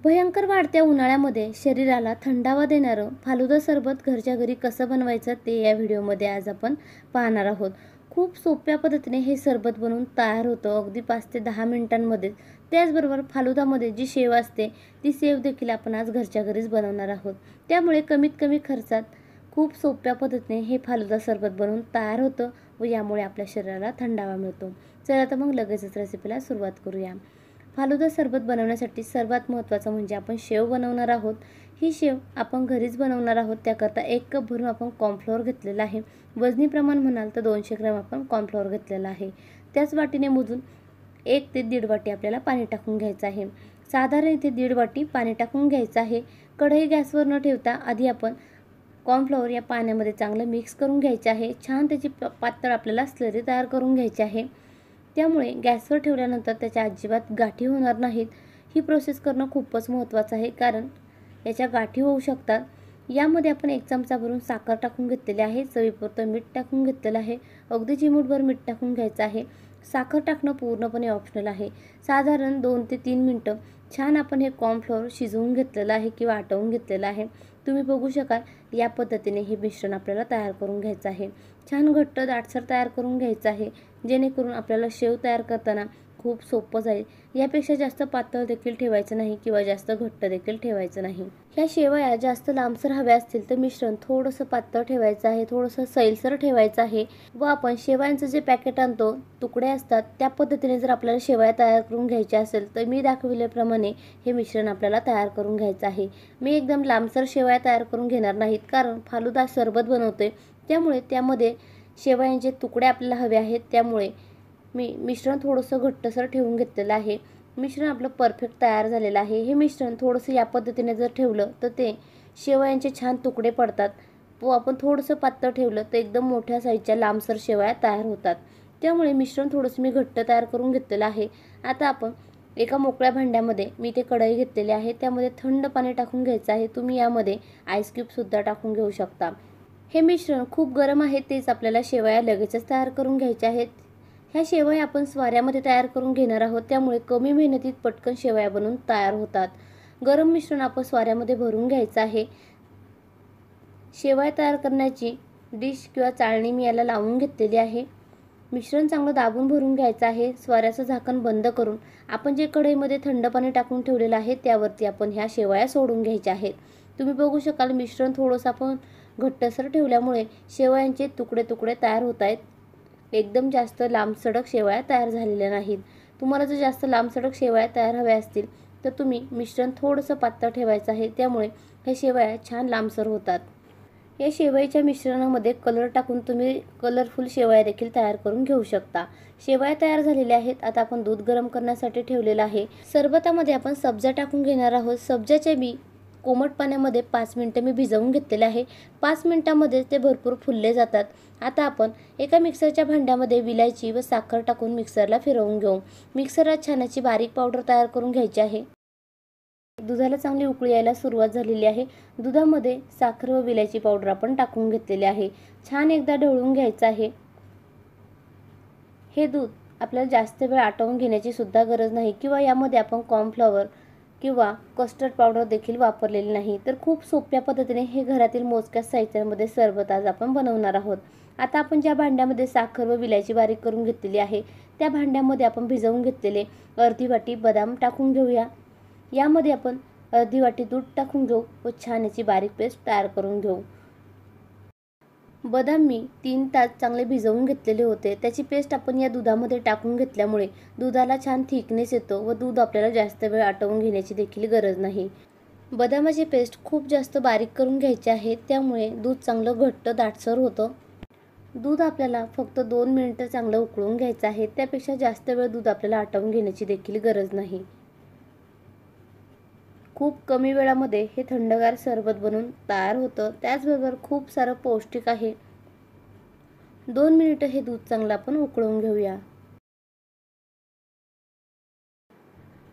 भयंकर वाढत्या उन्हाळ्यामध्ये शरीराला थंडावा देणारं फालुदा सरबत घरच्या घरी कसं बनवायचं ते या व्हिडिओमध्ये आज आपण पाहणार आहोत। खूप सोप्या पद्धतीने हे सरबत बनवून तयार होतं, अगदी 5 ते 10 मिनिटांमध्ये। त्याचबरोबर फालुदामध्ये जी शेव असते ती शेव देखील आपण आज घरच्या घरीच बनवणार आहोत। त्यामुळे कमीत कमी खर्चात खूप सोप्या पद्धतीने हे फालुदा सरबत बनवून तयार होतं व यामुळे आपल्या शरीराला थंडावा मिळतो। चला तर मग लगेचच रेसिपीला सुरुवात करूया। फालुदा सरबत बनवण्यासाठी सर्वात महत्त्वाचं म्हणजे आपण शेव बनवणार आहोत। ही शेव आपण घरीच बनवणार आहोत। त्याकरता 1 कप भरून आपण कॉर्नफ्लोअर घेतलेला आहे। वजनी प्रमाण म्हणाल तर 200 ग्रॅम आपण कॉर्नफ्लोअर घेतलेला आहे। त्याच वाटीने मोजून 1 ते 1.5 वाटी आपल्याला पाणी टाकून घ्यायचं आहे। साधारण इथे 1.5 वाटी पाणी टाकून घ्यायचं आहे। कढई गॅसवर न ठेवता आधी आपण कॉर्नफ्लोअर या पाण्यामध्ये चांगलं मिक्स करून घ्यायचे आहे। छान त्याची पातळ आपल्याला स्लरी तयार करून घ्यायची आहे। त्यामुळे गॅसवर ठेवल्यानंतर त्याच्या अजिबात गाठी होणार नाहीत। ही प्रोसेस करणं खूपच महत्त्वाचं आहे, कारण याच्या गाठी होऊ शकतात। यामध्ये आपण 1 चमचा भरून साखर टाकून घेतलेली आहे। चवीपुरतं मीठ टाकून घेतलेलं आहे। अगदी चिमूटभर मीठ टाकून घ्यायचं आहे। साखर टाकणं पूर्णपणे ऑप्शनल आहे। साधारण 2 ते 3 मिनिटं छान आपण हे कॉर्नफ्लोअर शिजवून घेतलेलं आहे किंवा आटवून घेतलेलं आहे। तुम्ही बघू शकाल या पद्धतीने हे मिश्रण आपल्याला तयार करून घ्यायचं आहे। छान घट्ट दाटसर तयार करून घ्यायचं आहे, जेणेकरून आपल्याला शेव तयार करताना खूप सोपं जाईल। यापेक्षा जास्त पातळ देखील ठेवायचं नाही किंवा जास्त घट्ट देखील ठेवायचं नाही। ह्या शेवया जास्त लांबसर हव्या असतील तर मिश्रण थोडंसं पातळ ठेवायचं आहे, थोडंसं सैलसर ठेवायचं आहे। व आपण शेवयांचं जे पॅकेट आणतो, तुकडे असतात, त्या पद्धतीने जर आपल्याला शेवया तयार करून घ्यायच्या असेल तर मी दाखविल्याप्रमाणे हे मिश्रण आपल्याला तयार करून घ्यायचं आहे। मी एकदम लांबसर शेवया तयार करून घेणार नाहीत, कारण फालुदा सरबत बनवते, त्यामुळे त्यामध्ये शेवयांचे तुकडे आपल्याला हवे आहेत। त्यामुळे मी मिश्रण थोडंसं घट्टसर ठेवून घेतलेलं आहे। मिश्रण आपलं परफेक्ट तयार झालेलं आहे। हे मिश्रण थोडंसं या पद्धतीने जर ठेवलं तर ते शेवयांचे छान तुकडे पडतात व आपण थोडंसं पातळ ठेवलं तर एकदम मोठ्या साईजच्या लांबसर शेवया तयार होतात। त्यामुळे मिश्रण थोडंसं मी घट्ट तयार करून घेतलेलं आहे। आता आपण एका मोकळ्या भांड्यामध्ये मी ते कढई घेतलेली आहे, त्यामध्ये थंड पाणी टाकून घ्यायचं आहे। तुम्ही यामध्ये आईस क्यूब सुद्धा टाकून घेऊ शकता। हे मिश्रण खूप गरम आहे, तेच आपल्याला शेवया लगेचच तयार करून घ्यायच्या आहेत। ह्या शेवया आपण स्वाऱ्यामध्ये तयार करून घेणार आहोत, त्यामुळे कमी मेहनतीत पटकन शेवया बनून तयार होतात। गरम मिश्रण आपण स्वाऱ्यामध्ये भरून घ्यायचं आहे। शेवया तयार करण्याची डिश किंवा चाळणी मी याला लावून घेतलेली आहे। मिश्रण चांगलं दाबून भरून घ्यायचं आहे। स्वाऱ्याचं झाकण बंद करून आपण जे कढईमध्ये थंड पाणी टाकून ठेवलेलं आहे त्यावरती आपण ह्या शेवया सोडून घ्यायच्या आहेत। तुम्ही बघू शकाल मिश्रण थोडंसं आपण घट्टसर ठेवल्यामुळे शेवयांचे तुकडे तुकडे तयार होत आहेत। एकदम जास्त लांबसडक शेवया तयार झालेल्या नाहीत। तुम्हाला जर जास्त लांबसडक शेवया तयार हव्या असतील तर तुम्ही मिश्रण थोडंसं पातळ ठेवायचं आहे, त्यामुळे हे शेवया छान लांबसर होतात। या शेवयाच्या मिश्रणामध्ये कलर टाकून तुम्ही कलरफुल शेवया देखील तयार करून घेऊ शकता। शेवया तयार झालेल्या आहेत। आता आपण दूध गरम करण्यासाठी ठेवलेलं आहे। सरबतामध्ये आपण सब्जा टाकून घेणार आहोत। सब्जाचे बी कोमट पाण्यामध्ये 5 मिनिटं मी भिजवून घेतलेले आहे। 5 मिनिटांमध्ये ते भरपूर फुलले जातात। आता आपण एका मिक्सरच्या भांड्यामध्ये विलायची व साखर टाकून मिक्सरला फिरवून घेऊ। मिक्सरात छान अशी बारीक पावडर तयार करून घ्यायची आहे। दुधाला चांगली उकळी यायला सुरुवात झालेली आहे। दुधामध्ये साखर व विलायची पावडर आपण टाकून घेतलेली आहे। छान एकदा ढवळून घ्यायचं आहे। हे दूध आपल्याला जास्त वेळ आटवून घेण्याची सुद्धा गरज नाही, किंवा यामध्ये आपण कॉर्नफ्लॉवर किंवा कस्टर्ड पावडर देखील वापरलेली नाही। तर खूप सोप्या पद्धतीने हे घरातील मोजक्या साहित्यामध्ये सरबत आज आपण बनवणार आहोत। आता आपण ज्या भांड्यामध्ये साखर व विलायची बारीक करून घेतलेली आहे त्या भांड्यामध्ये आपण भिजवून घेतलेले अर्धी वाटी बदाम टाकून घेऊया। यामध्ये आपण अर्धी वाटी दूध टाकून घेऊ व छान याची बारीक पेस्ट तयार करून घेऊ। बदाम मी 3 तास चांगले भिजवून घेतलेले होते। त्याची पेस्ट आपण या दुधामध्ये टाकून घेतल्यामुळे दुधाला छान थिकनेस येतो व दूध आपल्याला जास्त वेळ आटवून घेण्याची देखील गरज नाही। बदामाची पेस्ट खूप जास्त बारीक करून घ्यायची आहे, त्यामुळे दूध चांगलं घट्ट दाटसर होतं। दूध आपल्याला फक्त 2 मिनिटं चांगलं उकळून घ्यायचं आहे। त्यापेक्षा जास्त वेळ दूध आपल्याला आटवून घेण्याची देखील गरज नाही। खूप कमी वेळामध्ये हे थंडगार सरबत बनून तयार होतं। त्याचबरोबर खूप सारं पौष्टिक आहे। 2 मिनिटं हे दूध चांगलं आपण उकळून घेऊया।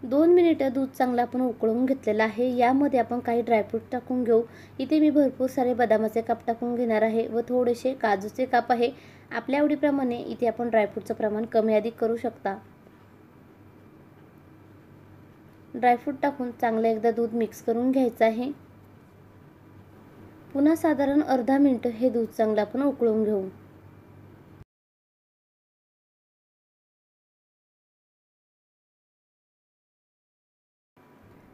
2 मिनिटं दूध चांगलं आपण उकळून घेतलेलं आहे। यामध्ये आपण काही ड्रायफ्रूट टाकून घेऊ। इथे मी भरपूर सारे बदामाचे काप टाकून घेणार आहे व थोडेसे काजूचे काप आहे। आपल्या आवडीप्रमाणे इथे आपण ड्रायफ्रूटचं प्रमाण कमी अधिक करू शकता। ड्रायफ्रूट टाकून चांगलं एकदा दूध मिक्स करून घ्यायचं आहे। पुन्हा साधारण अर्धा मिनिट हे दूध चांगलं आपण उकळून घेऊ।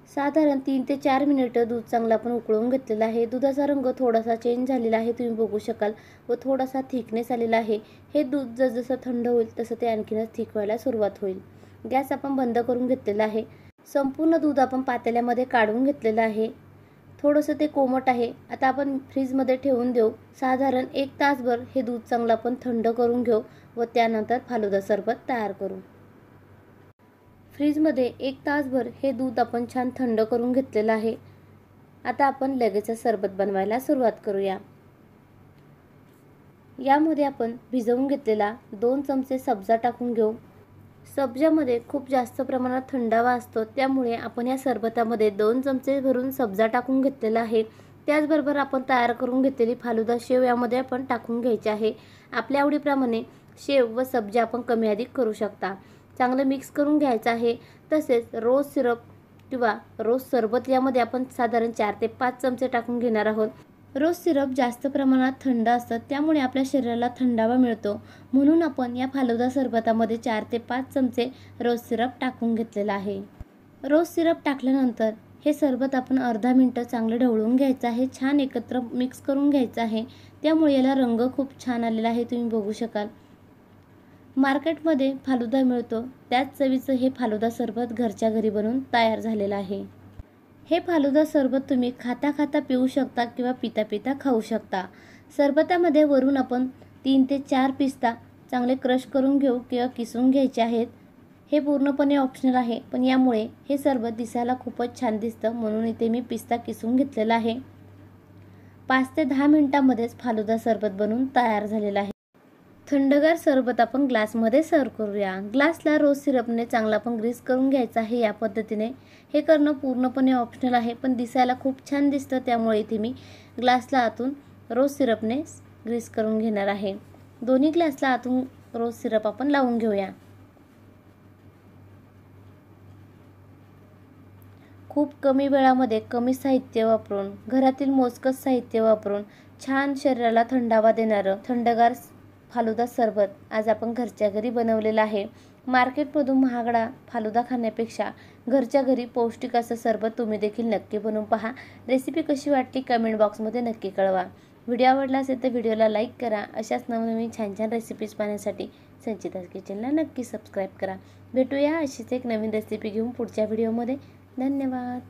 साधारण 3 ते 4 मिनिटं दूध चांगलं आपण उकळून घेतलेलं आहे। दुधाचा रंग थोडासा चेंज झालेला आहे, तुम्ही बघू शकाल, व थोडासा थिकनेस आलेला आहे। हे दूध जसजसं थंड होईल तसं ते आणखीनच थिक व्हायला सुरुवात होईल। गॅस आपण बंद करून घेतलेला आहे। संपूर्ण दूध आपण पातेल्यामध्ये काढून घेतलेलं आहे। थोडंसं ते कोमट आहे, आता आपण फ्रीजमध्ये ठेवून देऊ। साधारण 1 तासभर हे दूध चांगलं आपण थंड करून घेऊ व त्यानंतर फालुदा सरबत तयार करू। फ्रीजमध्ये 1 तासभर हे दूध आपण छान थंड करून घेतलेलं आहे। आता आपण लगेचच सरबत बनवायला सुरुवात करूया। यामध्ये आपण भिजवून घेतलेला 2 चमचे सब्जा टाकून घेऊ। सब्जामध्ये खूप जास्त प्रमाणात थंडावा असतो, त्यामुळे आपण या सरबतामध्ये 2 चमचे भरून सब्जा टाकून घेतलेला आहे। त्याचबरोबर आपण तयार करून घेतलेली फालुदा शेव यामध्ये आपण टाकून घ्यायची आहे। आपल्या आवडीप्रमाणे शेव व सब्जा आपण कमी अधिक करू शकता। चांगलं मिक्स करून घ्यायचं आहे। तसेच रोज सिरप किंवा रोज सरबत यामध्ये आपण साधारण 4 ते 5 चमचे टाकून घेणार आहोत। रोज सिरप जास्त प्रमाणात थंड असतात, त्यामुळे आपल्या शरीराला थंडावा मिळतो, म्हणून आपण या फालुदा सरबतामध्ये 4 ते 5 चमचे रोज सिरप टाकून घेतलेला आहे। रोज सिरप टाकल्यानंतर हे सरबत आपण अर्धा मिनिट चांगलं ढवळून घ्यायचं आहे। छान एकत्र मिक्स करून घ्यायचं आहे, त्यामुळे याला रंग खूप छान आलेला आहे, तुम्ही बघू शकाल। मार्केटमध्ये फालुदा मिळतो त्याच चवीचं हे फालुदा सरबत घरच्या घरी बनवून तयार झालेलं आहे। हे फालुदा सरबत तुम्ही खाता खाता पिऊ शकता किंवा पिता पिता खाऊ शकता। सरबतामध्ये वरून आपण 3 ते 4 पिस्ता चांगले क्रश करून घेऊ किंवा किसून घ्यायचे आहेत। हे पूर्णपणे ऑप्शनल आहे, पण यामुळे हे सरबत दिसायला खूपच छान दिसतं, म्हणून इथे मी पिस्ता किसून घेतलेला आहे। 5 ते 10 मिनिटांमध्येच फालुदा सरबत बनवून तयार झालेला आहे। थंडगार सरबत आपण ग्लासमध्ये सर्व करूया। ग्लासला रोज सिरपने चांगला आपण ग्रीस करून घ्यायचा आहे। या पद्धतीने हे करणं पूर्णपणे ऑप्शनल आहे, पण दिसायला खूप छान दिसतं, त्यामुळे इथे मी ग्लासला आतून रोज सिरपने ग्रीस करून घेणार आहे। दोन्ही ग्लासला आतून रोज सिरप आपण लावून घेऊया। खूप कमी वेळामध्ये कमी साहित्य वापरून, घरातील मोजकच साहित्य वापरून छान शरीराला थंडावा देणारं थंडगार फालुदा सरबत आज आपण घरच्या घरी बनवलेला आहे। मार्केटमधून महागडा फालुदा खाण्यापेक्षा घरच्या घरी पौष्टिक असं सरबत तुम्ही देखील नक्की बनवून पहा। रेसिपी कशी वाटली कमेंट बॉक्समध्ये नक्की कळवा। व्हिडिओ आवडला असेल तर व्हिडिओला लाईक करा। अशाच नवनवीन छान छान रेसिपीज पाहण्यासाठी संचिताज किचनला नक्की सबस्क्राईब करा। भेटूया अशीच एक नवीन रेसिपी घेऊन पुढच्या व्हिडिओमध्ये। धन्यवाद।